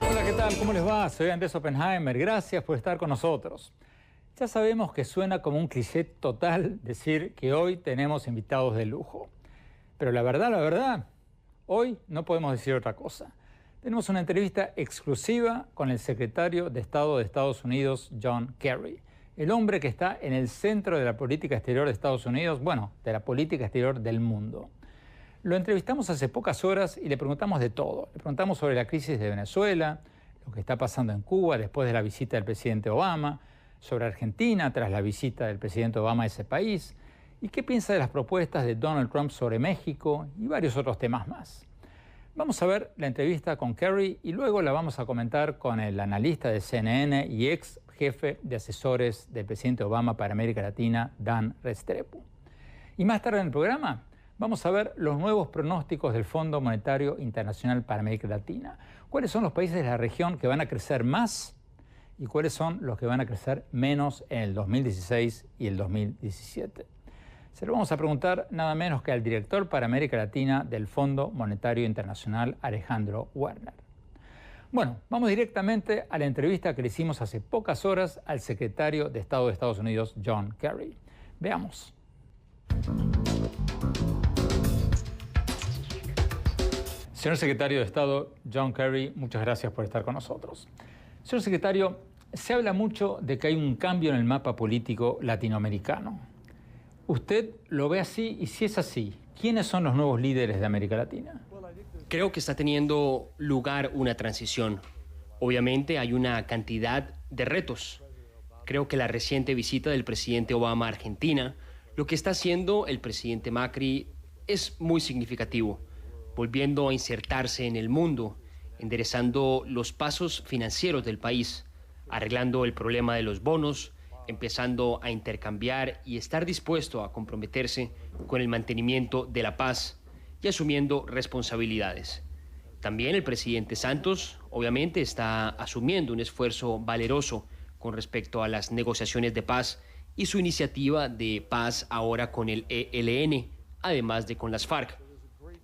Hola, ¿qué tal? ¿Cómo les va? Soy Andrés Oppenheimer. Gracias por estar con nosotros. Ya sabemos que suena como un cliché total decir que hoy tenemos invitados de lujo. Pero la verdad, hoy no podemos decir otra cosa. Tenemos una entrevista exclusiva con el secretario de Estado de Estados Unidos, John Kerry. El hombre que está en el centro de la política exterior de Estados Unidos, bueno, de la política exterior del mundo. Lo entrevistamos hace pocas horas y le preguntamos de todo. Le preguntamos sobre la crisis de Venezuela, lo que está pasando en Cuba después de la visita del presidente Obama, sobre Argentina tras la visita del presidente Obama a ese país, y qué piensa de las propuestas de Donald Trump sobre México y varios otros temas más. Vamos a ver la entrevista con Kerry y luego la vamos a comentar con el analista de CNN y ex jefe de asesores del presidente Obama para América Latina, Dan Restrepo. Y más tarde en el programa vamos a ver los nuevos pronósticos del Fondo Monetario Internacional para América Latina. ¿Cuáles son los países de la región que van a crecer más y cuáles son los que van a crecer menos en el 2016 y el 2017? Se lo vamos a preguntar nada menos que al director para América Latina del Fondo Monetario Internacional, Alejandro Werner. Bueno, vamos directamente a la entrevista que le hicimos hace pocas horas al secretario de Estado de Estados Unidos, John Kerry. Veamos. Señor secretario de Estado, John Kerry, muchas gracias por estar con nosotros. Señor secretario, se habla mucho de que hay un cambio en el mapa político latinoamericano. ¿Usted lo ve así? Y si es así, ¿quiénes son los nuevos líderes de América Latina? Creo que está teniendo lugar una transición. Obviamente hay una cantidad de retos. Creo que la reciente visita del presidente Obama a Argentina, lo que está haciendo el presidente Macri es muy significativo, volviendo a insertarse en el mundo, enderezando los pasos financieros del país, arreglando el problema de los bonos, empezando a intercambiar y estar dispuesto a comprometerse con el mantenimiento de la paz y asumiendo responsabilidades. También el presidente Santos, obviamente, está asumiendo un esfuerzo valeroso con respecto a las negociaciones de paz y su iniciativa de paz ahora con el ELN, además de con las FARC.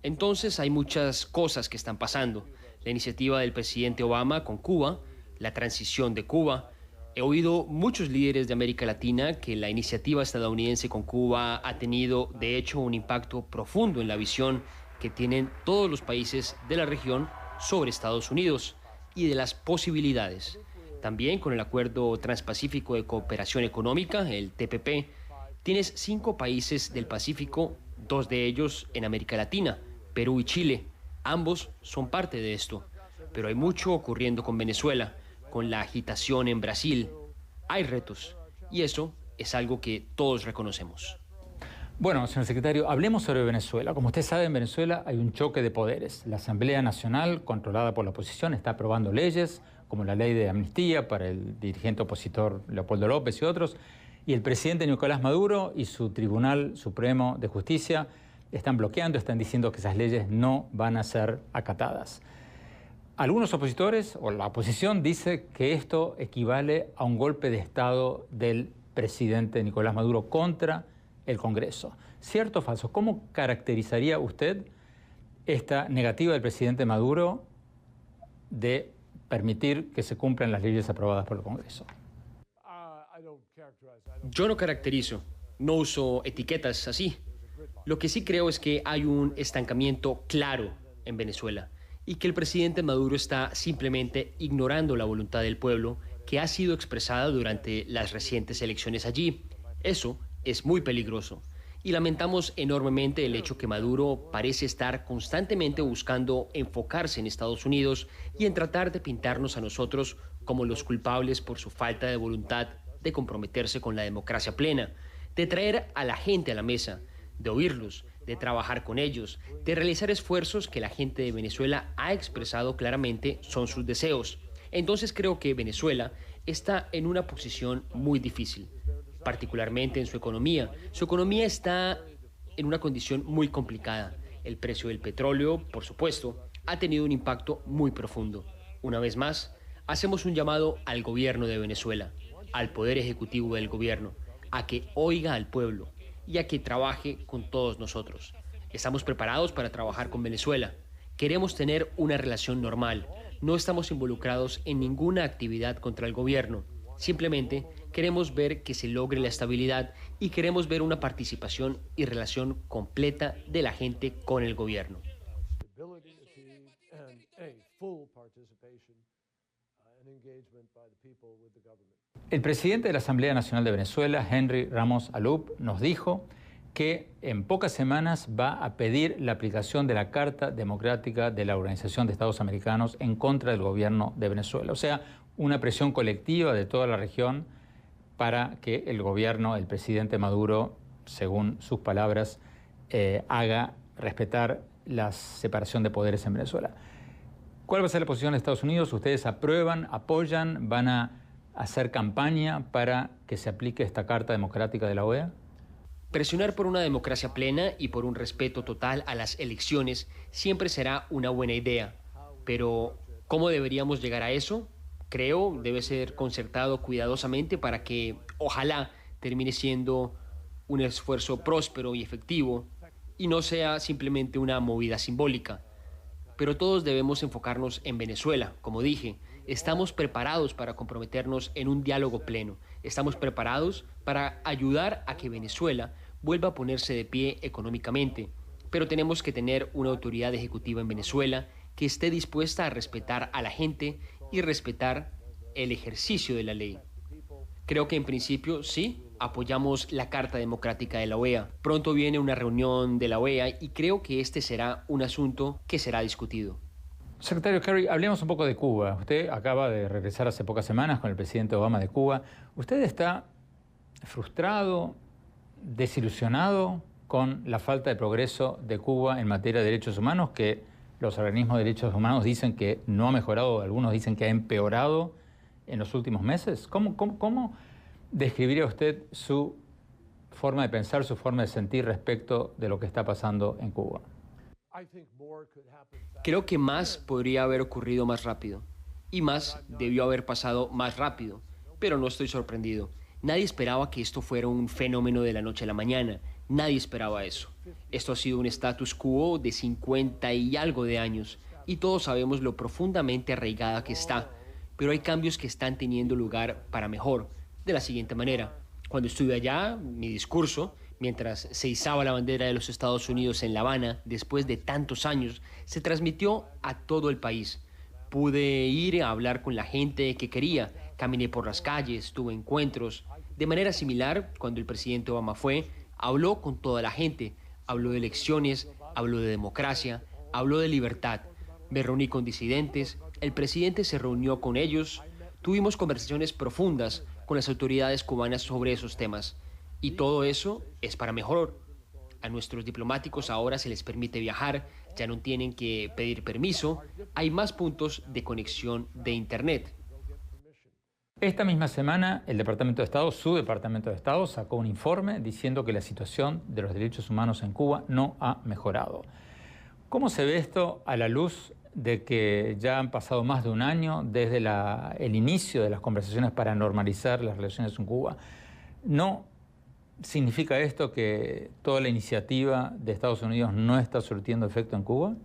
Entonces hay muchas cosas que están pasando. La iniciativa del presidente Obama con Cuba, la transición de Cuba. He oído muchos líderes de América Latina que la iniciativa estadounidense con Cuba ha tenido, de hecho, un impacto profundo en la visión que tienen todos los países de la región sobre Estados Unidos y de las posibilidades. También con el Acuerdo Transpacífico de Cooperación Económica, el TPP, tienes 5 países del Pacífico, 2 de ellos en América Latina, Perú y Chile. Ambos son parte de esto. Pero hay mucho ocurriendo con Venezuela, con la agitación en Brasil. Hay retos y eso es algo que todos reconocemos. Bueno, señor secretario, hablemos sobre Venezuela. Como usted sabe, en Venezuela hay un choque de poderes. La Asamblea Nacional, controlada por la oposición, está aprobando leyes, como la ley de amnistía para el dirigente opositor Leopoldo López y otros, y el presidente Nicolás Maduro y su Tribunal Supremo de Justicia están bloqueando, están diciendo que esas leyes no van a ser acatadas. Algunos opositores, o la oposición, dice que esto equivale a un golpe de Estado del presidente Nicolás Maduro contra el Congreso. ¿Cierto o falso? ¿Cómo caracterizaría usted esta negativa del presidente Maduro de permitir que se cumplan las leyes aprobadas por el Congreso? Yo no caracterizo, no uso etiquetas así. Lo que sí creo es que hay un estancamiento claro en Venezuela y que el presidente Maduro está simplemente ignorando la voluntad del pueblo que ha sido expresada durante las recientes elecciones allí. Eso es muy peligroso y lamentamos enormemente el hecho que Maduro parece estar constantemente buscando enfocarse en Estados Unidos y en tratar de pintarnos a nosotros como los culpables por su falta de voluntad de comprometerse con la democracia plena, de traer a la gente a la mesa, de oírlos, de trabajar con ellos, de realizar esfuerzos que la gente de Venezuela ha expresado claramente son sus deseos. Entonces creo que Venezuela está en una posición muy difícil, particularmente en su economía. Su economía está en una condición muy complicada. El precio del petróleo, por supuesto, ha tenido un impacto muy profundo. Una vez más, hacemos un llamado al gobierno de Venezuela. al Poder Ejecutivo del gobierno a que oiga al pueblo y a que trabaje con todos nosotros. Estamos preparados para trabajar con Venezuela. Queremos tener una relación normal. No estamos involucrados en ninguna actividad contra el gobierno. Simplemente queremos ver que se logre la estabilidad y queremos ver una participación y relación completa de la gente con el gobierno. El presidente de la Asamblea Nacional de Venezuela, Henry Ramos Alup, nos dijo que en pocas semanas va a pedir la aplicación de la Carta Democrática de la Organización de Estados Americanos en contra del gobierno de Venezuela. O sea, una presión colectiva de toda la región para que el gobierno, el presidente Maduro, según sus palabras, haga respetar la separación de poderes en Venezuela. ¿Cuál va a ser la posición de Estados Unidos? ¿Ustedes aprueban, apoyan, van a hacer campaña para que se aplique esta Carta Democrática de la OEA? Presionar por una democracia plena y por un respeto total a las elecciones siempre será una buena idea. Pero, ¿cómo deberíamos llegar a eso? Creo debe ser concertado cuidadosamente para que, ojalá, termine siendo un esfuerzo próspero y efectivo y no sea simplemente una movida simbólica. Pero todos debemos enfocarnos en Venezuela. Como dije, estamos preparados para comprometernos en un diálogo pleno. Estamos preparados para ayudar a que Venezuela vuelva a ponerse de pie económicamente. Pero tenemos que tener una autoridad ejecutiva en Venezuela que esté dispuesta a respetar a la gente y respetar el ejercicio de la ley. Creo que en principio sí, apoyamos la Carta Democrática de la OEA. Pronto viene una reunión de la OEA y creo que este será un asunto que será discutido. Secretario Kerry, hablemos un poco de Cuba. Usted acaba de regresar hace pocas semanas con el presidente Obama de Cuba. ¿Usted está frustrado, desilusionado con la falta de progreso de Cuba en materia de derechos humanos, que los organismos de derechos humanos dicen que no ha mejorado, algunos dicen que ha empeorado en los últimos meses? ¿Cómo describiría usted su forma de pensar, su forma de sentir respecto de lo que está pasando en Cuba? Creo que más podría haber ocurrido más rápido y más debió haber pasado más rápido, pero no estoy sorprendido. Nadie esperaba que esto fuera un fenómeno de la noche a la mañana. Nadie esperaba eso. Esto ha sido un status quo de 50 y algo de años y todos sabemos lo profundamente arraigada que está, pero hay cambios que están teniendo lugar para mejor. De la siguiente manera, cuando estuve allá, mi discurso, mientras se izaba la bandera de los Estados Unidos en La Habana, después de tantos años, se transmitió a todo el país. Pude ir a hablar con la gente que quería, caminé por las calles, tuve encuentros. De manera similar, cuando el presidente Obama fue, habló con toda la gente, habló de elecciones, habló de democracia, habló de libertad. Me reuní con disidentes, el presidente se reunió con ellos, tuvimos conversaciones profundas con las autoridades cubanas sobre esos temas. Y todo eso es para mejor. A nuestros diplomáticos ahora se les permite viajar, ya no tienen que pedir permiso, hay más puntos de conexión de Internet. Esta misma semana, el Departamento de Estado, su Departamento de Estado, sacó un informe diciendo que la situación de los derechos humanos en Cuba no ha mejorado. ¿Cómo se ve esto a la luz de que ya han pasado más de un año desde el inicio de las conversaciones para normalizar las relaciones en Cuba? ¿No significa esto que toda la iniciativa de Estados Unidos no está surtiendo efecto en Cuba?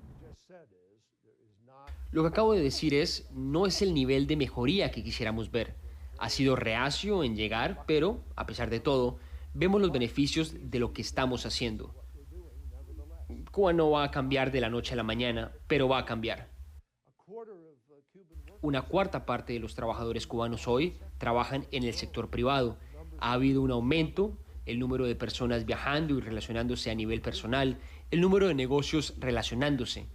Lo que acabo de decir no es el nivel de mejoría que quisiéramos ver. Ha sido reacio en llegar, pero, a pesar de todo, vemos los beneficios de lo que estamos haciendo. Cuba no va a cambiar de la noche a la mañana, pero va a cambiar. Una cuarta parte de los trabajadores cubanos hoy trabajan en el sector privado. Ha habido un aumento, el número de personas viajando y relacionándose a nivel personal, el número de negocios relacionándose.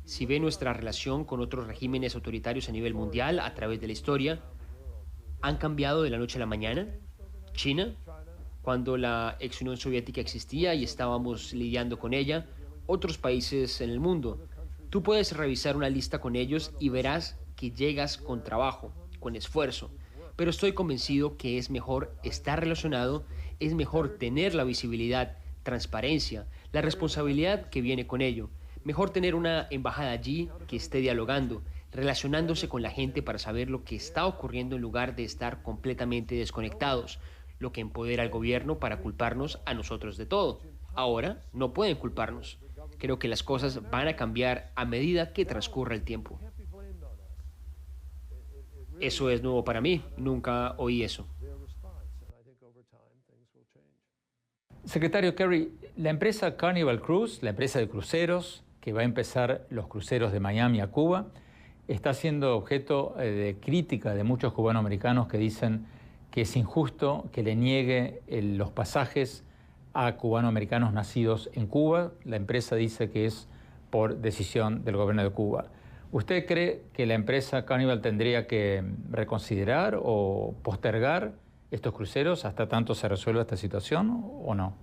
Si ve nuestra relación con otros regímenes autoritarios a nivel mundial a través de la historia, ¿han cambiado de la noche a la mañana? China, cuando la ex Unión Soviética existía y estábamos lidiando con ella, otros países en el mundo. Tú puedes revisar una lista con ellos y verás que llegas con trabajo, con esfuerzo. Pero estoy convencido que es mejor estar relacionado, es mejor tener la visibilidad, transparencia, la responsabilidad que viene con ello. Mejor tener una embajada allí que esté dialogando, relacionándose con la gente para saber lo que está ocurriendo en lugar de estar completamente desconectados, lo que empodera al gobierno para culparnos a nosotros de todo. Ahora no pueden culparnos. Creo que las cosas van a cambiar a medida que transcurra el tiempo. Eso es nuevo para mí, nunca oí eso. Secretario Kerry, la empresa Carnival Cruise, la empresa de cruceros que va a empezar los cruceros de Miami a Cuba, está siendo objeto de crítica de muchos cubanoamericanos que dicen que es injusto que le niegue los pasajes a cubanoamericanos nacidos en Cuba. La empresa dice que es por decisión del gobierno de Cuba. ¿Usted cree que la empresa Carnival tendría que reconsiderar o postergar estos cruceros hasta tanto se resuelva esta situación o no?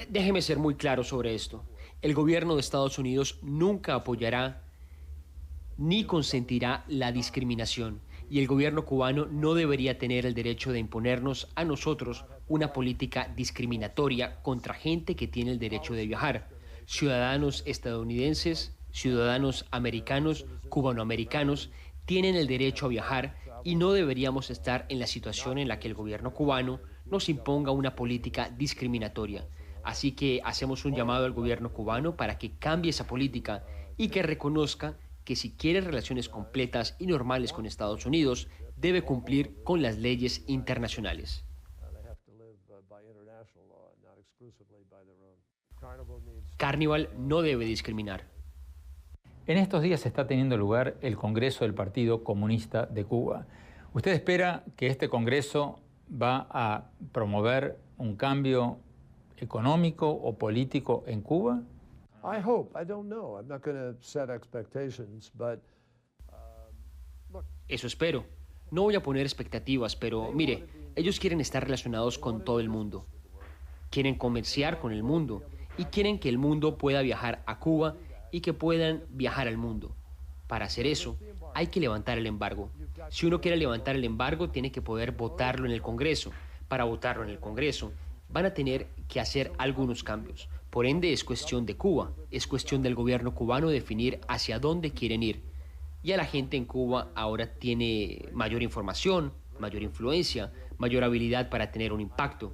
Déjeme ser muy claro sobre esto. El gobierno de Estados Unidos nunca apoyará ni consentirá la discriminación, y el gobierno cubano no debería tener el derecho de imponernos a nosotros una política discriminatoria contra gente que tiene el derecho de viajar. Ciudadanos estadounidenses, ciudadanos americanos, cubanoamericanos, tienen el derecho a viajar y no deberíamos estar en la situación en la que el gobierno cubano nos imponga una política discriminatoria. Así que hacemos un llamado al gobierno cubano para que cambie esa política y que reconozca que si quiere relaciones completas y normales con Estados Unidos, debe cumplir con las leyes internacionales. Carnival no debe discriminar. En estos días está teniendo lugar el Congreso del Partido Comunista de Cuba. ¿Usted espera que este Congreso va a promover un cambio económico o político en Cuba? I hope. I don't know. I'm not going to set expectations, but Eso espero. No voy a poner expectativas, pero mire, ellos quieren estar relacionados con todo el mundo. Quieren comerciar con el mundo y quieren que el mundo pueda viajar a Cuba y que puedan viajar al mundo. Para hacer eso, hay que levantar el embargo. Si uno quiere levantar el embargo, tiene que poder votarlo en el Congreso. Para votarlo en el Congreso, van a tener que hacer algunos cambios. Por ende, es cuestión de Cuba, es cuestión del gobierno cubano definir hacia dónde quieren ir. Ya la gente en Cuba ahora tiene mayor información, mayor influencia, mayor habilidad para tener un impacto.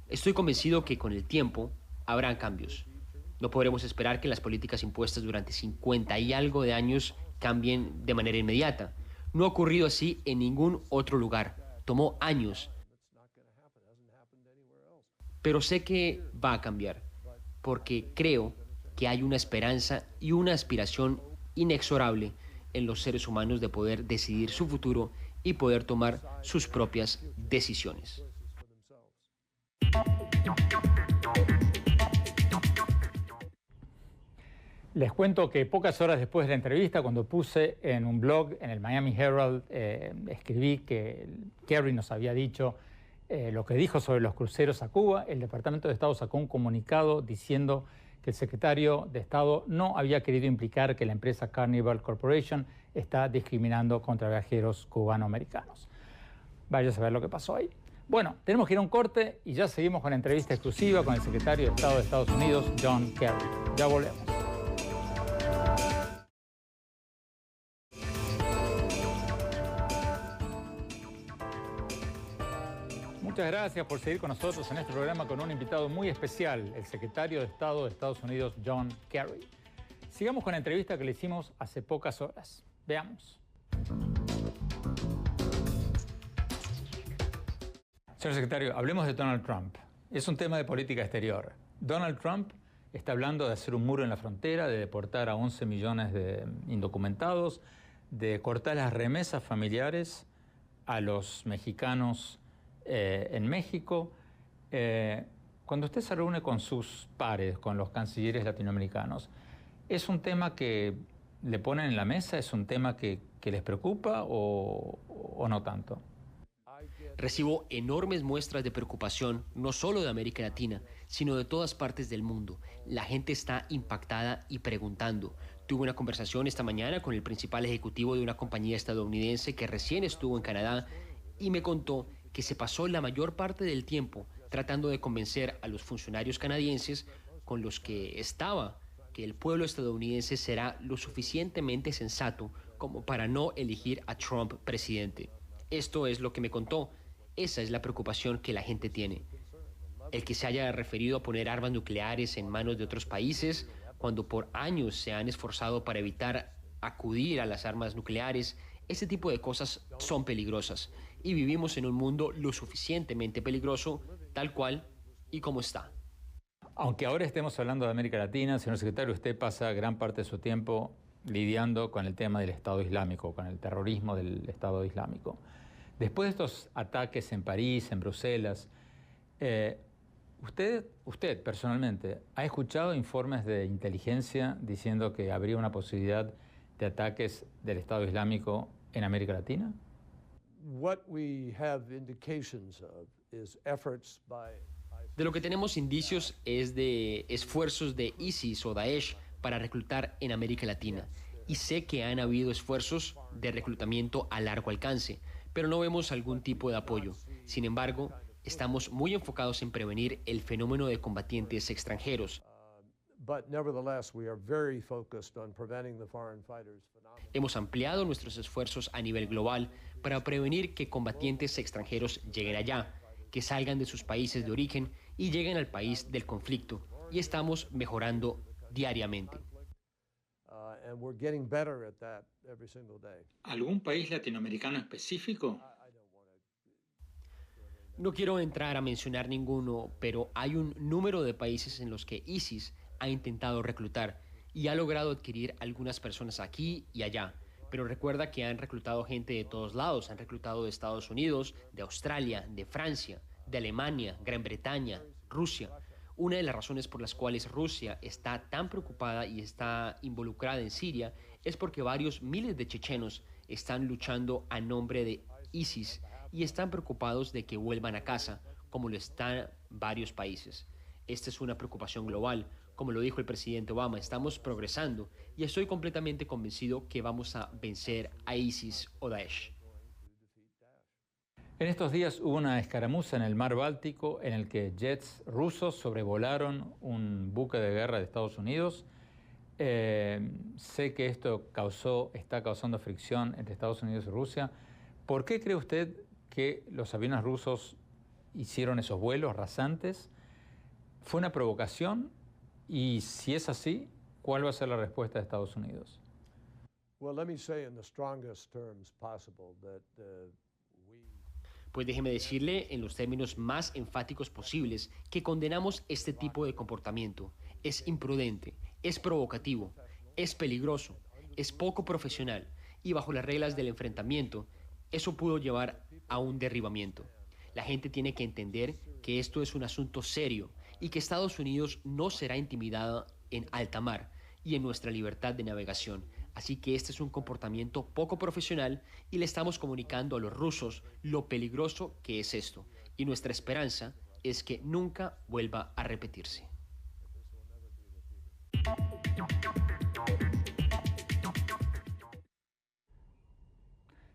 Estoy convencido que con el tiempo habrán cambios. No podremos esperar que las políticas impuestas durante 50 y algo de años cambien de manera inmediata. No ha ocurrido así en ningún otro lugar. Tomó años. Pero sé que va a cambiar, porque creo que hay una esperanza y una aspiración inexorable en los seres humanos de poder decidir su futuro y poder tomar sus propias decisiones. Les cuento que pocas horas después de la entrevista, cuando puse en un blog, en el Miami Herald, escribí que Kerry nos había dicho lo que dijo sobre los cruceros a Cuba, el Departamento de Estado sacó un comunicado diciendo que el secretario de Estado no había querido implicar que la empresa Carnival Corporation está discriminando contra viajeros cubanoamericanos. Vaya a saber lo que pasó ahí. Bueno, tenemos que ir a un corte y ya seguimos con la entrevista exclusiva con el secretario de Estado de Estados Unidos, John Kerry. Ya volvemos. Muchas gracias por seguir con nosotros en este programa con un invitado muy especial, el secretario de Estado de Estados Unidos, John Kerry. Sigamos con la entrevista que le hicimos hace pocas horas. Veamos. Señor secretario, hablemos de Donald Trump. Es un tema de política exterior. Donald Trump está hablando de hacer un muro en la frontera, de deportar a 11 millones de indocumentados, de cortar las remesas familiares a los mexicanos en México. Cuando usted se reúne con sus pares, con los cancilleres latinoamericanos, ¿es un tema que le ponen en la mesa? ¿Es un tema que les preocupa o no tanto? Recibo enormes muestras de preocupación, no solo de América Latina, sino de todas partes del mundo. La gente está impactada y preguntando. Tuve una conversación esta mañana con el principal ejecutivo de una compañía estadounidense que recién estuvo en Canadá y me contó que se pasó la mayor parte del tiempo tratando de convencer a los funcionarios canadienses con los que estaba que el pueblo estadounidense será lo suficientemente sensato como para no elegir a Trump presidente. Esto es lo que me contó. Esa es la preocupación que la gente tiene. El que se haya referido a poner armas nucleares en manos de otros países, cuando por años se han esforzado para evitar acudir a las armas nucleares, ese tipo de cosas son peligrosas. Y vivimos en un mundo lo suficientemente peligroso, tal cual y como está. Aunque ahora estemos hablando de América Latina, señor secretario, usted pasa gran parte de su tiempo lidiando con el tema del Estado Islámico, con el terrorismo del Estado Islámico. Después de estos ataques en París, en Bruselas, usted personalmente, ¿ha escuchado informes de inteligencia diciendo que habría una posibilidad de ataques del Estado Islámico en América Latina? What we have indications of is efforts by De lo que tenemos indicios es de esfuerzos de ISIS o Daesh para reclutar en América Latina. Y sé que han habido esfuerzos de reclutamiento a largo alcance, pero no vemos algún tipo de apoyo. Sin embargo, estamos muy enfocados en prevenir el fenómeno de combatientes extranjeros. but nevertheless we are very focused on preventing the foreign fighters phenomenon. Hemos ampliado nuestros esfuerzos a nivel global para prevenir que combatientes extranjeros lleguen allá, que salgan de sus países de origen y lleguen al país del conflicto. Y estamos mejorando diariamente. And we're getting better at that every single day. ¿Algún país latinoamericano específico? No quiero entrar a mencionar ninguno, pero hay un número de países en los que ISIS ha intentado reclutar y ha logrado adquirir algunas personas aquí y allá. Pero recuerda que han reclutado gente de todos lados, han reclutado de Estados Unidos, de Australia, de Francia, de Alemania, Gran Bretaña, Rusia. Una de las razones por las cuales Rusia está tan preocupada y está involucrada en Siria es porque varios miles de chechenos están luchando a nombre de ISIS y están preocupados de que vuelvan a casa, como lo están varios países. Esta es una preocupación global. Como lo dijo el presidente Obama, estamos progresando y estoy completamente convencido que vamos a vencer a ISIS o Daesh. En estos días hubo una escaramuza en el mar Báltico en el que jets rusos sobrevolaron un buque de guerra de Estados Unidos. Sé que esto está causando fricción entre Estados Unidos y Rusia. ¿Por qué cree usted que los aviones rusos hicieron esos vuelos rasantes? ¿Fue una provocación? Y si es así, ¿cuál va a ser la respuesta de Estados Unidos? Well, let me say in the strongest terms possible that Pues déjeme decirle en los términos más enfáticos posibles que condenamos este tipo de comportamiento. Es imprudente, es provocativo, es peligroso, es poco profesional y bajo las reglas del enfrentamiento, eso pudo llevar a un derribamiento. La gente tiene que entender que esto es un asunto serio y que Estados Unidos no será intimidada en alta mar y en nuestra libertad de navegación. Así que este es un comportamiento poco profesional y le estamos comunicando a los rusos lo peligroso que es esto. Y nuestra esperanza es que nunca vuelva a repetirse.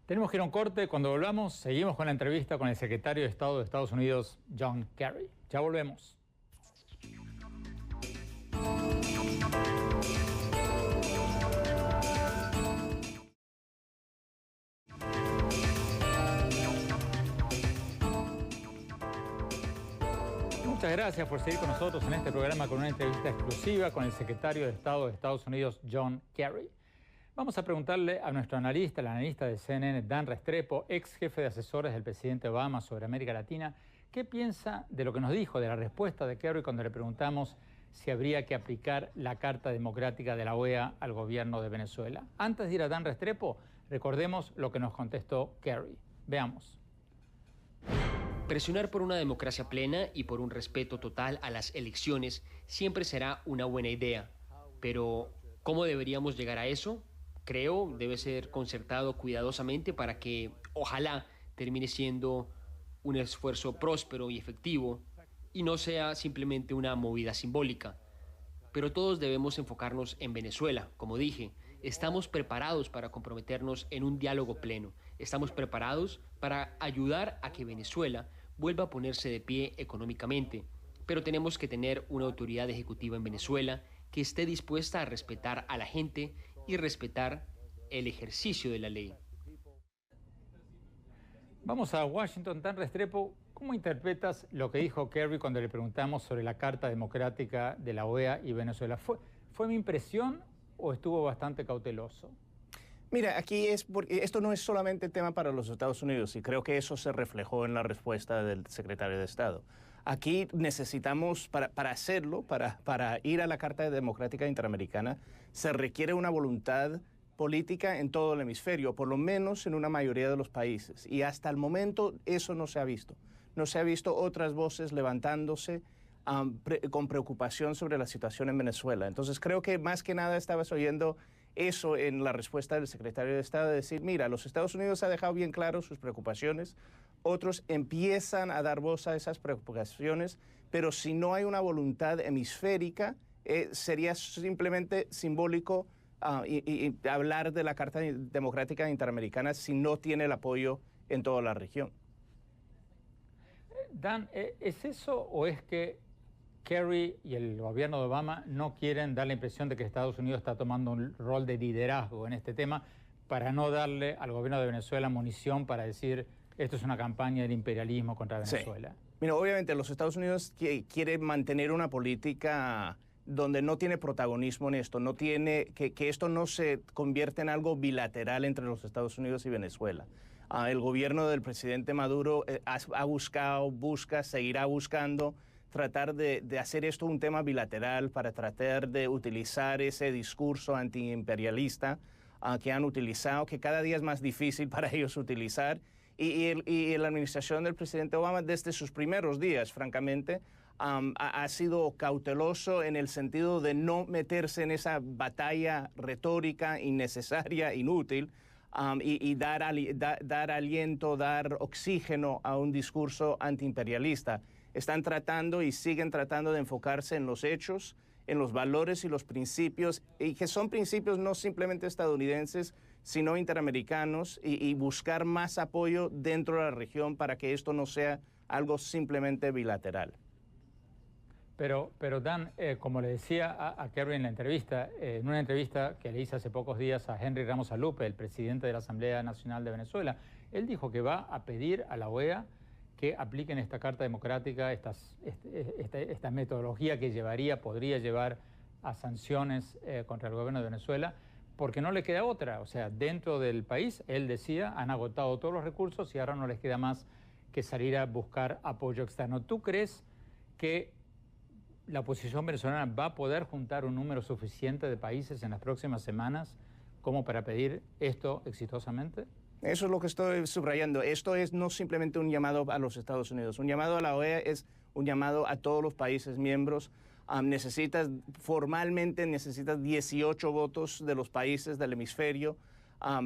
Tenemos que ir a un corte. Cuando volvamos, seguimos con la entrevista con el secretario de Estado de Estados Unidos, John Kerry. Ya volvemos. Muchas gracias por seguir con nosotros en este programa con una entrevista exclusiva con el secretario de Estado de Estados Unidos, John Kerry. Vamos a preguntarle a nuestro analista, el analista de CNN, Dan Restrepo, ex jefe de asesores del presidente Obama sobre América Latina, qué piensa de lo que nos dijo, de la respuesta de Kerry cuando le preguntamos si habría que aplicar la Carta Democrática de la OEA al gobierno de Venezuela. Antes de ir a Dan Restrepo, recordemos lo que nos contestó Kerry. Veamos. Presionar por una democracia plena y por un respeto total a las elecciones siempre será una buena idea. Pero, ¿cómo deberíamos llegar a eso? Creo debe ser concertado cuidadosamente para que, ojalá, termine siendo un esfuerzo próspero y efectivo y no sea simplemente una movida simbólica. Pero todos debemos enfocarnos en Venezuela. Como dije, estamos preparados para comprometernos en un diálogo pleno. Estamos preparados para ayudar a que Venezuela vuelva a ponerse de pie económicamente. Pero tenemos que tener una autoridad ejecutiva en Venezuela que esté dispuesta a respetar a la gente y respetar el ejercicio de la ley. Vamos a Washington. Dan Restrepo, ¿cómo interpretas lo que dijo Kerry cuando le preguntamos sobre la Carta Democrática de la OEA y Venezuela? ¿Fue mi impresión o estuvo bastante cauteloso? Mira, aquí esto no es solamente tema para los Estados Unidos y creo que eso se reflejó en la respuesta del secretario de Estado. Aquí necesitamos, para hacerlo, para ir a la Carta Democrática Interamericana, se requiere una voluntad política en todo el hemisferio, por lo menos en una mayoría de los países. Y hasta el momento eso no se ha visto. No se ha visto otras voces levantándose con preocupación sobre la situación en Venezuela. Entonces creo que más que nada estabas oyendo eso en la respuesta del secretario de Estado, de decir, mira, los Estados Unidos ha dejado bien claro sus preocupaciones, otros empiezan a dar voz a esas preocupaciones, pero si no hay una voluntad hemisférica, sería simplemente simbólico y hablar de la Carta Democrática Interamericana si no tiene el apoyo en toda la región. Dan, ¿es eso o es que Kerry y el gobierno de Obama no quieren dar la impresión de que Estados Unidos está tomando un rol de liderazgo en este tema para no darle al gobierno de Venezuela munición para decir esto es una campaña del imperialismo contra Venezuela? Sí. Mira, obviamente los Estados Unidos quieren mantener una política donde no tiene protagonismo en esto, no tiene, que esto no se convierta en algo bilateral entre los Estados Unidos y Venezuela. El gobierno del presidente Maduro busca, seguirá buscando tratar de hacer esto un tema bilateral para tratar de utilizar ese discurso antiimperialista que han utilizado, que cada día es más difícil para ellos utilizar. Y la administración del presidente Obama, desde sus primeros días, francamente, ha sido cauteloso en el sentido de no meterse en esa batalla retórica innecesaria, inútil, y dar aliento, dar oxígeno a un discurso antiimperialista. Están tratando y siguen tratando de enfocarse en los hechos, en los valores y los principios, y que son principios no simplemente estadounidenses, sino interamericanos, y buscar más apoyo dentro de la región para que esto no sea algo simplemente bilateral. Pero Dan, como le decía a Kerry en la entrevista, en una entrevista que le hice hace pocos días a Henry Ramos Alupe, el presidente de la Asamblea Nacional de Venezuela, él dijo que va a pedir a la OEA que apliquen esta Carta Democrática, esta metodología que podría llevar a sanciones contra el gobierno de Venezuela, porque no le queda otra. O sea, dentro del país, él decía, han agotado todos los recursos y ahora no les queda más que salir a buscar apoyo externo. ¿Tú crees que la oposición venezolana va a poder juntar un número suficiente de países en las próximas semanas como para pedir esto exitosamente? Eso es lo que estoy subrayando. Esto es no simplemente un llamado a los Estados Unidos. Un llamado a la OEA es un llamado a todos los países miembros. Formalmente necesitas 18 votos de los países del hemisferio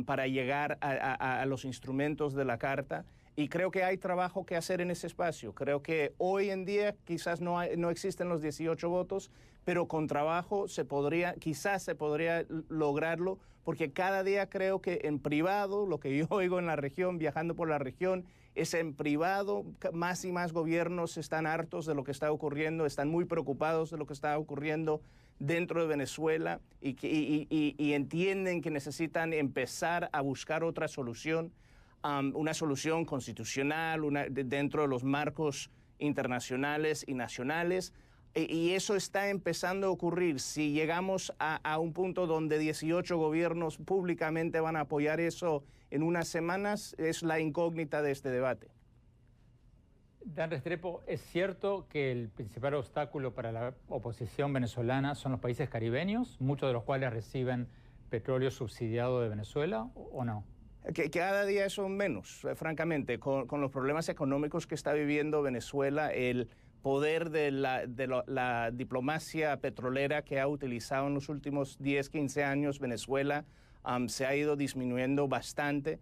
para llegar a los instrumentos de la Carta. Y creo que hay trabajo que hacer en ese espacio. Creo que hoy en día quizás no existen los 18 votos, pero con trabajo quizás se podría lograrlo, porque cada día creo que en privado, lo que yo oigo en la región, viajando por la región, es en privado, más y más gobiernos están hartos de lo que está ocurriendo, están muy preocupados de lo que está ocurriendo dentro de Venezuela y entienden que necesitan empezar a buscar otra solución. Una solución constitucional, dentro de los marcos internacionales y nacionales, y eso está empezando a ocurrir. Si llegamos a un punto donde 18 gobiernos públicamente van a apoyar eso en unas semanas, es la incógnita de este debate. Dan Restrepo, ¿es cierto que el principal obstáculo para la oposición venezolana son los países caribeños, muchos de los cuales reciben petróleo subsidiado de Venezuela, o no? Que cada día son menos, francamente, con los problemas económicos que está viviendo Venezuela, el poder de la diplomacia petrolera que ha utilizado en los últimos 10, 15 años Venezuela se ha ido disminuyendo bastante.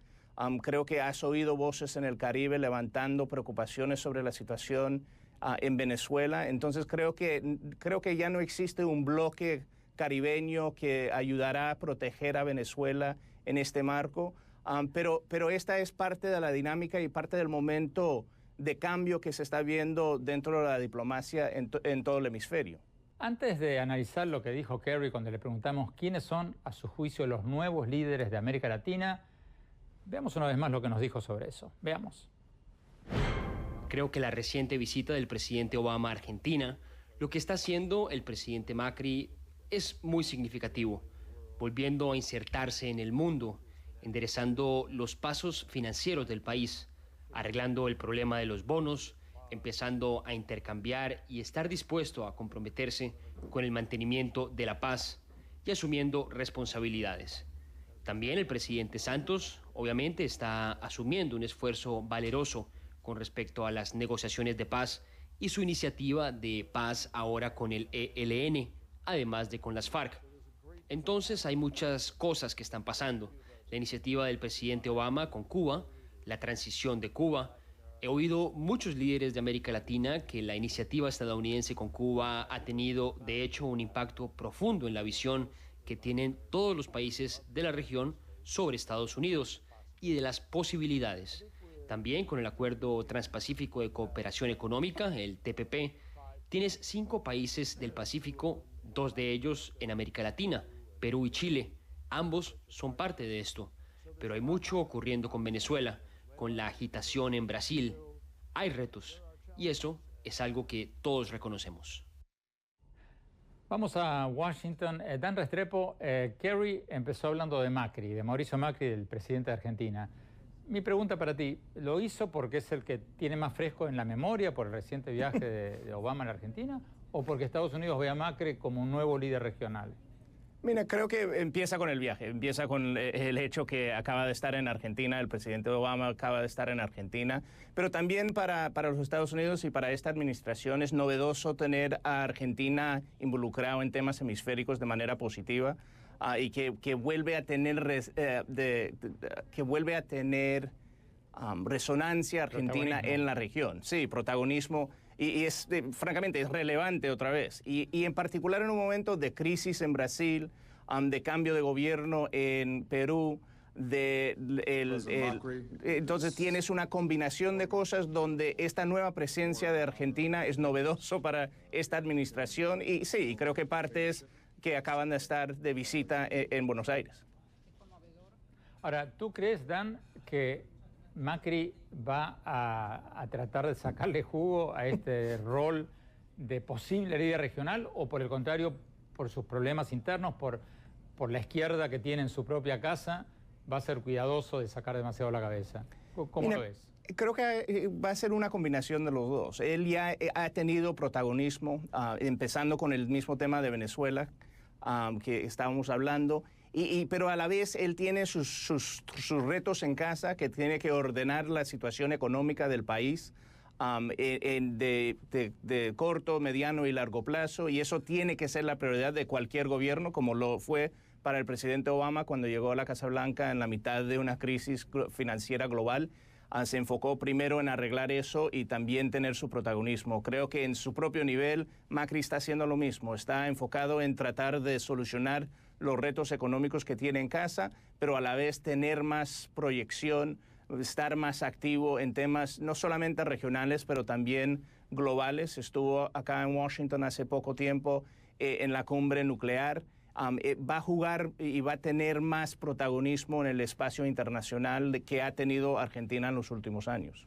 Creo que has oído voces en el Caribe levantando preocupaciones sobre la situación en Venezuela. Entonces creo que ya no existe un bloque caribeño que ayudará a proteger a Venezuela en este marco. Pero esta es parte de la dinámica y parte del momento de cambio que se está viendo dentro de la diplomacia en todo el hemisferio. Antes de analizar lo que dijo Kerry cuando le preguntamos quiénes son, a su juicio, los nuevos líderes de América Latina, veamos una vez más lo que nos dijo sobre eso. Veamos. Creo que la reciente visita del presidente Obama a Argentina, lo que está haciendo el presidente Macri es muy significativo, volviendo a insertarse en el mundo, enderezando los pasos financieros del país, arreglando el problema de los bonos, empezando a intercambiar y estar dispuesto a comprometerse con el mantenimiento de la paz y asumiendo responsabilidades. También el presidente Santos, obviamente, está asumiendo un esfuerzo valeroso con respecto a las negociaciones de paz y su iniciativa de paz ahora con el ELN, además de con las FARC. Entonces hay muchas cosas que están pasando. La iniciativa del presidente Obama con Cuba, la transición de Cuba. He oído muchos líderes de América Latina que la iniciativa estadounidense con Cuba ha tenido, de hecho, un impacto profundo en la visión que tienen todos los países de la región sobre Estados Unidos y de las posibilidades. También con el Acuerdo Transpacífico de Cooperación Económica, el TPP, tienes 5 países del Pacífico, 2 de ellos en América Latina, Perú y Chile. Ambos son parte de esto, pero hay mucho ocurriendo con Venezuela, con la agitación en Brasil. Hay retos, y eso es algo que todos reconocemos. Vamos a Washington. Dan Restrepo, Kerry empezó hablando de Macri, de Mauricio Macri, del presidente de Argentina. Mi pregunta para ti, ¿lo hizo porque es el que tiene más fresco en la memoria por el reciente viaje de Obama a la Argentina o porque Estados Unidos ve a Macri como un nuevo líder regional? Mira, creo que empieza con el viaje, empieza con el hecho que acaba de estar en Argentina, el presidente Obama acaba de estar en Argentina, pero también para los Estados Unidos y para esta administración es novedoso tener a Argentina involucrado en temas hemisféricos de manera positiva y que vuelve a tener, resonancia Argentina en la región. Sí, protagonismo. Y es, francamente, es relevante otra vez. Y en particular en un momento de crisis en Brasil, de cambio de gobierno en Perú, entonces tienes una combinación de cosas donde esta nueva presencia de Argentina es novedoso para esta administración. Y sí, creo que parte es que acaban de estar de visita en Buenos Aires. Ahora, ¿tú crees, Dan, que Macri va a tratar de sacarle jugo a este rol de posible líder regional o por el contrario, por sus problemas internos, por la izquierda que tiene en su propia casa, va a ser cuidadoso de sacar demasiado la cabeza? ¿Cómo lo ves? Creo que va a ser una combinación de los dos. Él ya ha tenido protagonismo, empezando con el mismo tema de Venezuela que estábamos hablando, pero a la vez él tiene sus retos en casa, que tiene que ordenar la situación económica del país de corto, mediano y largo plazo, y eso tiene que ser la prioridad de cualquier gobierno, como lo fue para el presidente Obama cuando llegó a la Casa Blanca en la mitad de una crisis financiera global. Se enfocó primero en arreglar eso y también tener su protagonismo. Creo que en su propio nivel Macri está haciendo lo mismo, está enfocado en tratar de solucionar los retos económicos que tiene en casa, pero a la vez tener más proyección, estar más activo en temas no solamente regionales, pero también globales. Estuvo acá en Washington hace poco tiempo en la cumbre nuclear. Va a jugar y va a tener más protagonismo en el espacio internacional que ha tenido Argentina en los últimos años.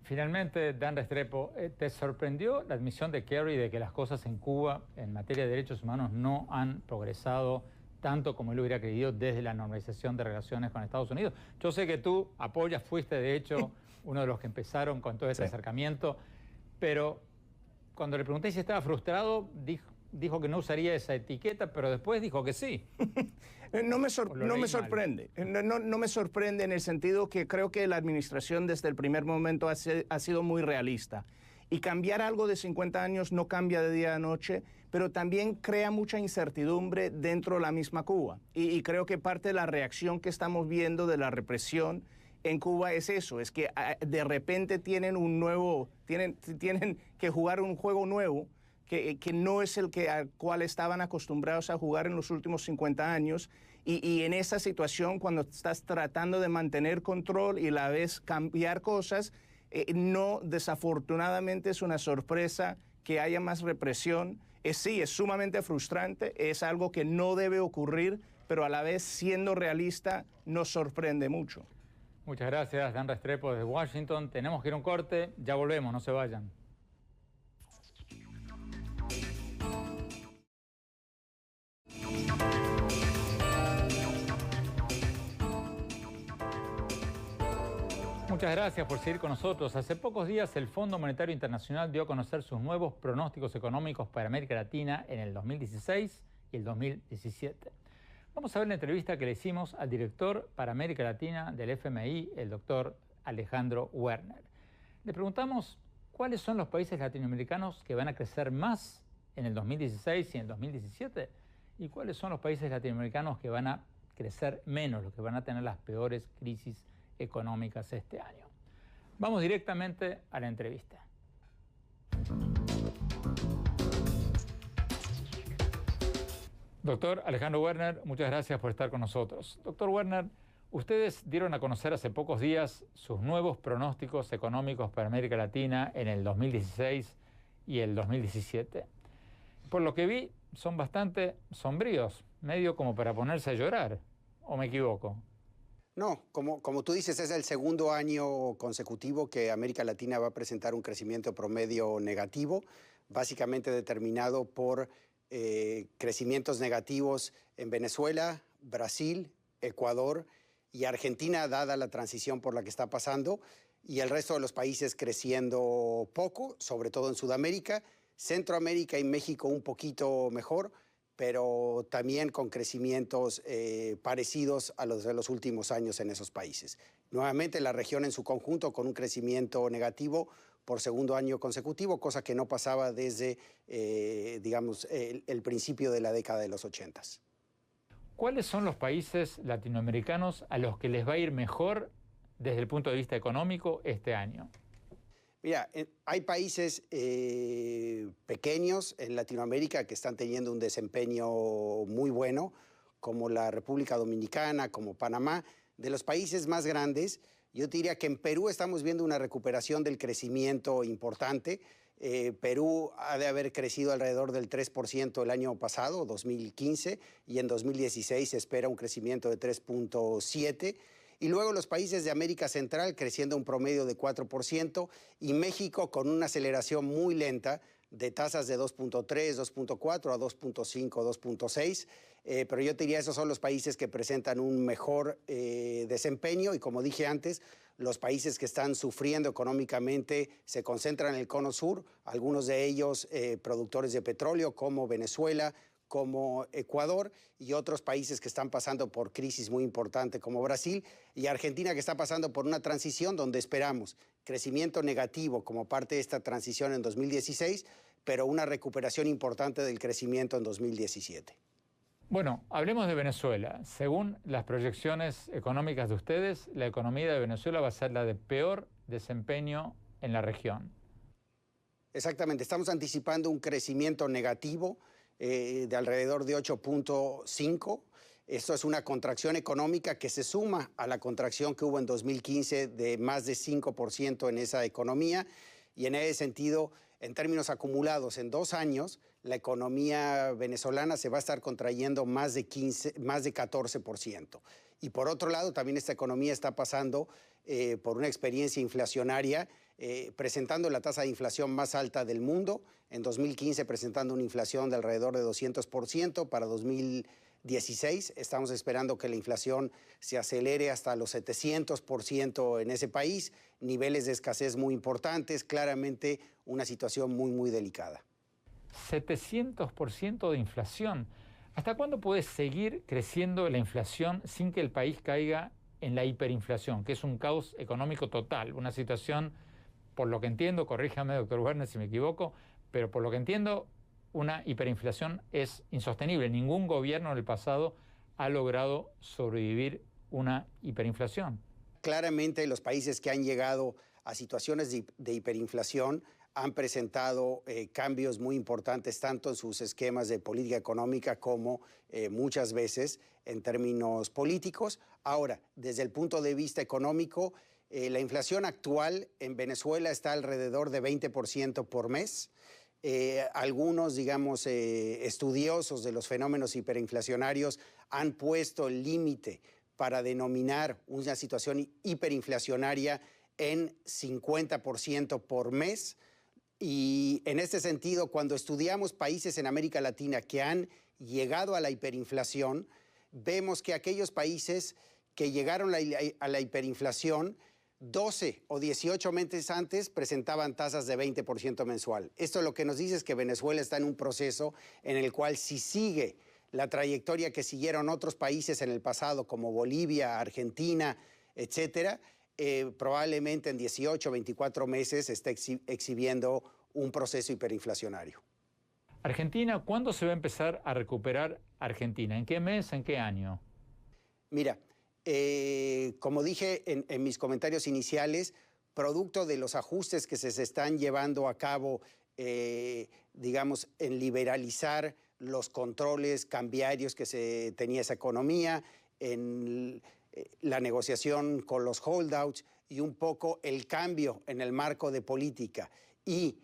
Finalmente, Dan Restrepo, ¿te sorprendió la admisión de Kerry de que las cosas en Cuba en materia de derechos humanos no han progresado tanto como él hubiera creído desde la normalización de relaciones con Estados Unidos? Yo sé que tú fuiste de hecho uno de los que empezaron con todo este acercamiento, pero cuando le pregunté si estaba frustrado, dijo que no usaría esa etiqueta, pero después dijo que sí. No me sorprende. No me sorprende en el sentido que creo que la administración desde el primer momento ha sido muy realista. Y cambiar algo de 50 años no cambia de día a noche, pero también crea mucha incertidumbre dentro de la misma Cuba. Y creo que parte de la reacción que estamos viendo de la represión en Cuba es eso, es que de repente tienen que jugar un juego nuevo, que no es el al cual estaban acostumbrados a jugar en los últimos 50 años. Y en esa situación, cuando estás tratando de mantener control y a la vez cambiar cosas, no, desafortunadamente es una sorpresa que haya más represión. Sí, es sumamente frustrante, es algo que no debe ocurrir, pero a la vez, siendo realista, nos sorprende mucho. Muchas gracias, Dan Restrepo desde Washington. Tenemos que ir a un corte, ya volvemos, no se vayan. Muchas gracias por seguir con nosotros. Hace pocos días el Fondo Monetario Internacional dio a conocer sus nuevos pronósticos económicos para América Latina en el 2016 y el 2017. Vamos a ver la entrevista que le hicimos al director para América Latina del FMI, el doctor Alejandro Werner. Le preguntamos cuáles son los países latinoamericanos que van a crecer más en el 2016 y en el 2017 y cuáles son los países latinoamericanos que van a crecer menos, los que van a tener las peores crisis económicas este año. Vamos directamente a la entrevista. Doctor Alejandro Werner, muchas gracias por estar con nosotros. Doctor Werner, ustedes dieron a conocer hace pocos días sus nuevos pronósticos económicos para América Latina en el 2016 y el 2017. Por lo que vi, son bastante sombríos, medio como para ponerse a llorar, ¿o me equivoco? No, como tú dices, es el segundo año consecutivo que América Latina va a presentar un crecimiento promedio negativo, básicamente determinado por crecimientos negativos en Venezuela, Brasil, Ecuador y Argentina, dada la transición por la que está pasando, y el resto de los países creciendo poco, sobre todo en Sudamérica, Centroamérica y México un poquito mejor, pero también con crecimientos parecidos a los de los últimos años en esos países. Nuevamente la región en su conjunto con un crecimiento negativo por segundo año consecutivo, cosa que no pasaba desde, digamos, el principio de la década de los 80s. ¿Cuáles son los países latinoamericanos a los que les va a ir mejor desde el punto de vista económico este año? Mira, hay países pequeños en Latinoamérica que están teniendo un desempeño muy bueno, como la República Dominicana, como Panamá. De los países más grandes, yo diría que en Perú estamos viendo una recuperación del crecimiento importante. Perú ha de haber crecido alrededor del 3% el año pasado, 2015, y en 2016 se espera un crecimiento de 3.7%. Y luego los países de América Central creciendo un promedio de 4% y México con una aceleración muy lenta de tasas de 2.3, 2.4 a 2.5, 2.6. Pero yo te diría esos son los países que presentan un mejor desempeño y como dije antes, los países que están sufriendo económicamente se concentran en el cono sur, algunos de ellos productores de petróleo como Venezuela, como Ecuador y otros países que están pasando por crisis muy importante como Brasil y Argentina que está pasando por una transición donde esperamos crecimiento negativo como parte de esta transición en 2016, pero una recuperación importante del crecimiento en 2017. Bueno, hablemos de Venezuela. Según las proyecciones económicas de ustedes, la economía de Venezuela va a ser la de peor desempeño en la región. Exactamente, estamos anticipando un crecimiento negativo de alrededor de 8.5. Esto es una contracción económica que se suma a la contracción que hubo en 2015 de más de 5% en esa economía. Y en ese sentido, en términos acumulados, en 2 años, la economía venezolana se va a estar contrayendo más de 14%. Y por otro lado, también esta economía está pasando por una experiencia inflacionaria, presentando la tasa de inflación más alta del mundo. En 2015 presentando una inflación de alrededor de 200%. Para 2016 estamos esperando que la inflación se acelere hasta los 700% en ese país. Niveles de escasez muy importantes, claramente una situación muy, muy delicada. 700% de inflación. ¿Hasta cuándo puede seguir creciendo la inflación sin que el país caiga en la hiperinflación, que es un caos económico total? Una situación, por lo que entiendo, corríjame, doctor Werner, si me equivoco, pero por lo que entiendo, una hiperinflación es insostenible. Ningún gobierno en el pasado ha logrado sobrevivir una hiperinflación. Claramente los países que han llegado a situaciones de hiperinflación han presentado cambios muy importantes tanto en sus esquemas de política económica como muchas veces en términos políticos. Ahora, desde el punto de vista económico, la inflación actual en Venezuela está alrededor de 20% por mes. Algunos, digamos, estudiosos de los fenómenos hiperinflacionarios han puesto el límite para denominar una situación hiperinflacionaria en 50% por mes. Y en este sentido, cuando estudiamos países en América Latina que han llegado a la hiperinflación, vemos que aquellos países que llegaron a la hiperinflación 12 o 18 meses antes presentaban tasas de 20% mensual. Esto lo que nos dice es que Venezuela está en un proceso en el cual, si sigue la trayectoria que siguieron otros países en el pasado, como Bolivia, Argentina, etcétera, probablemente en 18 o 24 meses esté exhibiendo un proceso hiperinflacionario. Argentina, ¿cuándo se va a empezar a recuperar Argentina? ¿En qué mes? ¿En qué año? Mira, como dije en mis comentarios iniciales, producto de los ajustes que se están llevando a cabo, digamos, en liberalizar los controles cambiarios que se tenía esa economía, en la negociación con los holdouts y un poco el cambio en el marco de política y,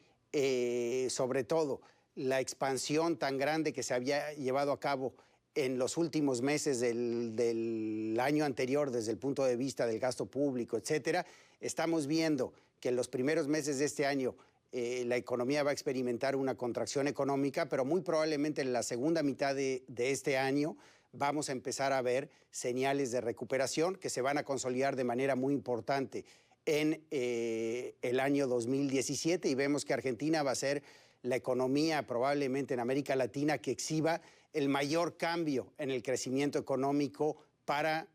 sobre todo, la expansión tan grande que se había llevado a cabo en los últimos meses del año anterior desde el punto de vista del gasto público, etcétera, estamos viendo que en los primeros meses de este año la economía va a experimentar una contracción económica, pero muy probablemente en la segunda mitad de este año vamos a empezar a ver señales de recuperación que se van a consolidar de manera muy importante en el año 2017, y vemos que Argentina va a ser la economía probablemente en América Latina que exhiba el mayor cambio en el crecimiento económico para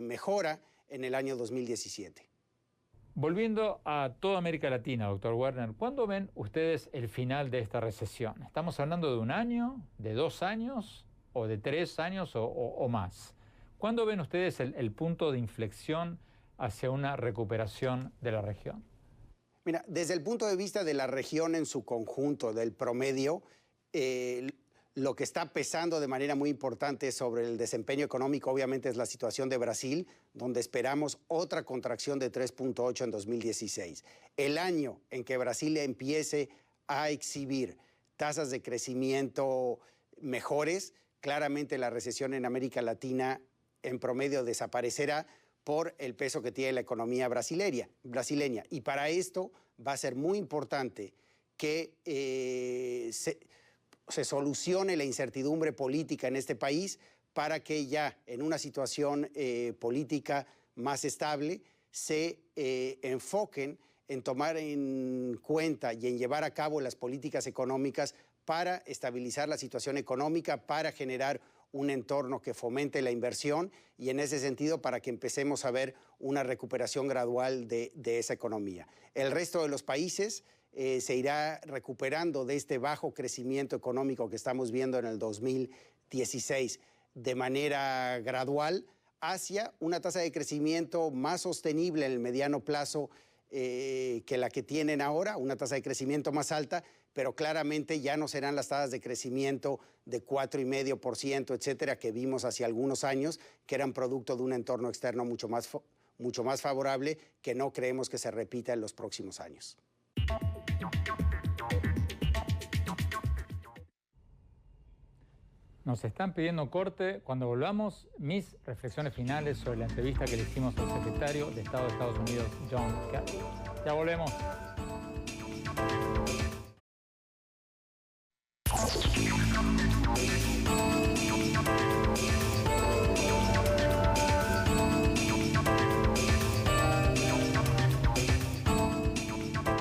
mejora en el año 2017. Volviendo a toda América Latina, doctor Werner, ¿cuándo ven ustedes el final de esta recesión? ¿Estamos hablando de un año, de 2 años, o de 3 años o más? ¿Cuándo ven ustedes el punto de inflexión hacia una recuperación de la región? Mira, desde el punto de vista de la región en su conjunto, del promedio, lo que está pesando de manera muy importante sobre el desempeño económico, obviamente, es la situación de Brasil, donde esperamos otra contracción de 3.8 en 2016. El año en que Brasil empiece a exhibir tasas de crecimiento mejores, claramente la recesión en América Latina en promedio desaparecerá por el peso que tiene la economía brasileña. Y para esto va a ser muy importante que se solucione la incertidumbre política en este país para que ya en una situación política más estable se enfoquen en tomar en cuenta y en llevar a cabo las políticas económicas para estabilizar la situación económica, para generar un entorno que fomente la inversión y, en ese sentido, para que empecemos a ver una recuperación gradual de esa economía. El resto de los países se irá recuperando de este bajo crecimiento económico que estamos viendo en el 2016 de manera gradual hacia una tasa de crecimiento más sostenible en el mediano plazo que la que tienen ahora, una tasa de crecimiento más alta, pero claramente ya no serán las tasas de crecimiento de 4,5%, etcétera, que vimos hace algunos años, que eran producto de un entorno externo mucho más favorable, que no creemos que se repita en los próximos años. Nos están pidiendo corte. Cuando volvamos, mis reflexiones finales sobre la entrevista que le hicimos al secretario de Estado de Estados Unidos, John Kerry. Ya volvemos.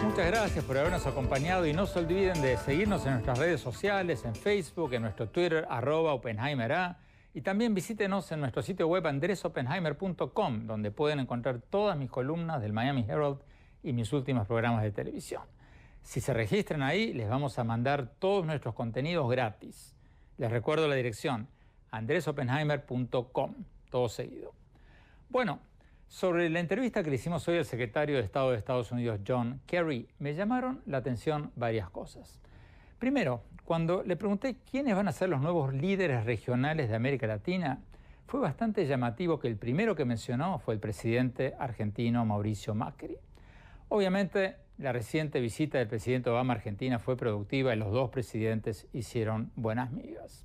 Muchas gracias por habernos acompañado y no se olviden de seguirnos en nuestras redes sociales, en Facebook, en nuestro Twitter, @OppenheimerA, y también visítenos en nuestro sitio web andresoppenheimer.com, donde pueden encontrar todas mis columnas del Miami Herald y mis últimos programas de televisión. Si se registran ahí, les vamos a mandar todos nuestros contenidos gratis. Les recuerdo la dirección, andresoppenheimer.com, todo seguido. Bueno, sobre la entrevista que le hicimos hoy al secretario de Estado de Estados Unidos, John Kerry, me llamaron la atención varias cosas. Primero, cuando le pregunté quiénes van a ser los nuevos líderes regionales de América Latina, fue bastante llamativo que el primero que mencionó fue el presidente argentino Mauricio Macri. Obviamente, la reciente visita del presidente Obama a Argentina fue productiva y los dos presidentes hicieron buenas migas.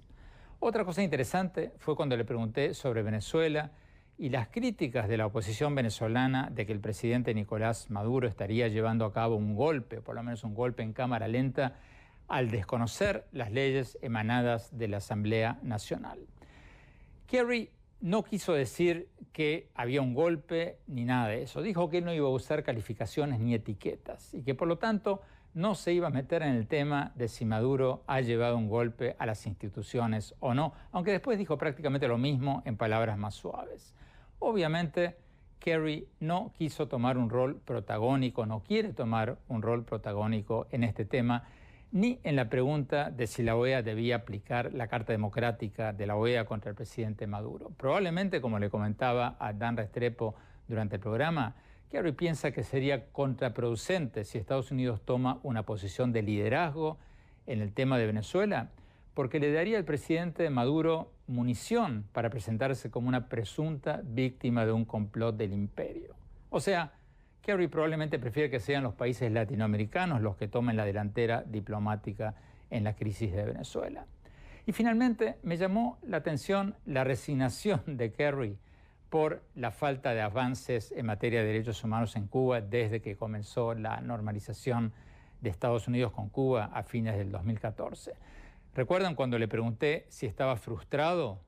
Otra cosa interesante fue cuando le pregunté sobre Venezuela y las críticas de la oposición venezolana de que el presidente Nicolás Maduro estaría llevando a cabo un golpe, o por lo menos un golpe en cámara lenta, al desconocer las leyes emanadas de la Asamblea Nacional. Kerry no quiso decir que había un golpe ni nada de eso. Dijo que él no iba a usar calificaciones ni etiquetas y que por lo tanto no se iba a meter en el tema de si Maduro ha llevado un golpe a las instituciones o no, aunque después dijo prácticamente lo mismo en palabras más suaves. Obviamente, Kerry no quiso tomar un rol protagónico, no quiere tomar un rol protagónico en este tema, ni en la pregunta de si la OEA debía aplicar la Carta Democrática de la OEA contra el presidente Maduro. Probablemente, como le comentaba a Dan Restrepo durante el programa, Kerry piensa que sería contraproducente si Estados Unidos toma una posición de liderazgo en el tema de Venezuela, porque le daría al presidente Maduro munición para presentarse como una presunta víctima de un complot del imperio. O sea, Kerry probablemente prefiere que sean los países latinoamericanos los que tomen la delantera diplomática en la crisis de Venezuela. Y finalmente me llamó la atención la resignación de Kerry por la falta de avances en materia de derechos humanos en Cuba desde que comenzó la normalización de Estados Unidos con Cuba a fines del 2014. ¿Recuerdan cuando le pregunté si estaba frustrado,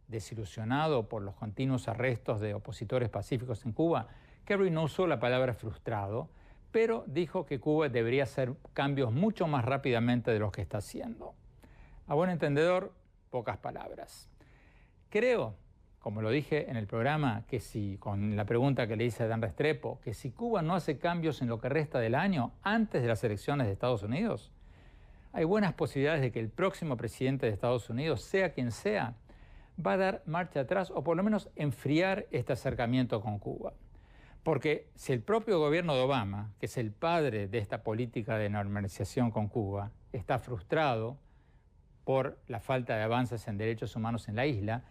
desilusionado por los continuos arrestos de opositores pacíficos en Cuba? Kerry no usó la palabra frustrado, pero dijo que Cuba debería hacer cambios mucho más rápidamente de los que está haciendo. A buen entendedor, pocas palabras. Creo, como lo dije en el programa, que si, con la pregunta que le hice a Dan Restrepo, que si Cuba no hace cambios en lo que resta del año antes de las elecciones de Estados Unidos, hay buenas posibilidades de que el próximo presidente de Estados Unidos, sea quien sea, va a dar marcha atrás o por lo menos enfriar este acercamiento con Cuba. Porque si el propio gobierno de Obama, que es el padre de esta política de normalización con Cuba, está frustrado por la falta de avances en derechos humanos en la isla,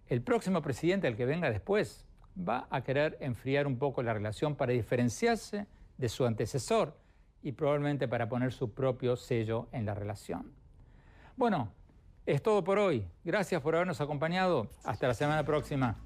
el próximo presidente, el que venga después, va a querer enfriar un poco la relación para diferenciarse de su antecesor y probablemente para poner su propio sello en la relación. Bueno, es todo por hoy. Gracias por habernos acompañado. Hasta la semana próxima.